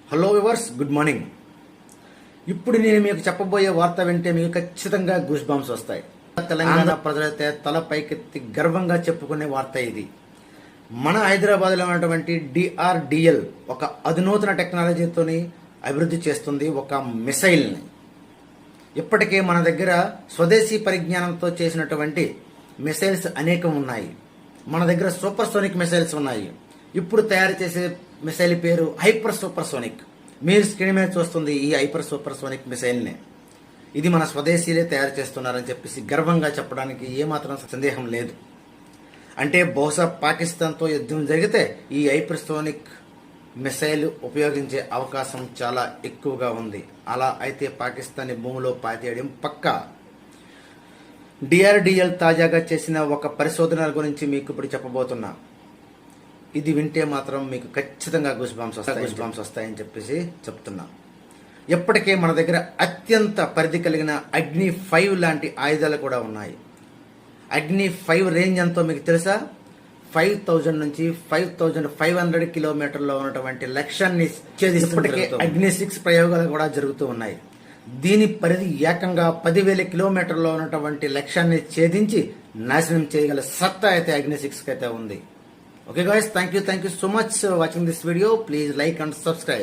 Hello viewers, good morning. ఇప్పుడు నేను మీకు చెప్పబోయే వార్త వింటే మీకు ఖచ్చితంగా గూస్ బంప్స్ వస్తాయి. తెలంగాణ ప్రజలైతే తల పైకెత్తి గర్వంగా చెప్పుకునే వార్త ఇది. మన హైదరాబాద్లో ఉన్నటువంటి DRDL ఒక అధునూతన టెక్నాలజీతోని అభివృద్ధి చేస్తుంది ఒక మిసైల్ని. ఇప్పటికే మన దగ్గర స్వదేశీ పరిజ్ఞానంతో చేసినటువంటి మిసైల్స్ అనేకం ఉన్నాయి. మన దగ్గర సూపర్ సోనిక్ మిసైల్స్ ఉన్నాయి. ఇప్పుడు తయారు చేసే మిసైల్ పేరు హైపర్ సూపర్ సోనిక్. మీరు స్క్రీన్ మీద చూస్తుంది ఈ హైపర్ సూపర్ సోనిక్ మిసైల్నే. ఇది మన స్వదేశీలే తయారు చేస్తున్నారని చెప్పేసి గర్వంగా చెప్పడానికి ఏమాత్రం సందేహం లేదు. అంటే బహుశా పాకిస్తాన్తో యుద్ధం జరిగితే ఈ హైపర్ సోనిక్ మిసైల్ ఉపయోగించే అవకాశం చాలా ఎక్కువగా ఉంది. అలా అయితే పాకిస్తాన్ భూమిలో పాతేయడం పక్కా. DRDL తాజాగా చేసిన ఒక పరిశోధన గురించి మీకు ఇప్పుడు చెప్పబోతున్నా. ఇది వింటే మాత్రం మీకు ఖచ్చితంగా గూస్ బంప్స్ వస్తాయని చెప్పేసి చెప్తున్నా. ఇప్పటికే మన దగ్గర అత్యంత పరిధి కలిగిన అగ్ని 5 లాంటి ఆయుధాలు కూడా ఉన్నాయి. అగ్ని 5 రేంజ్ ఎంతో మీకు తెలుసా? 5000 నుంచి 5500 కిలోమీటర్లో ఉన్నటువంటి లక్ష్యాన్ని ఇప్పటికే అగ్ని 6 ప్రయోగాలు కూడా జరుగుతూ ఉన్నాయి. దీని పరిధి ఏకంగా 10,000 కిలోమీటర్లో ఉన్నటువంటి లక్ష్యాన్ని ఛేదించి నాశనం చేయగల సత్తా అయితే అగ్ని 6 అయితే ఉంది. Okay guys, thank you so much for watching this video. Please like and subscribe.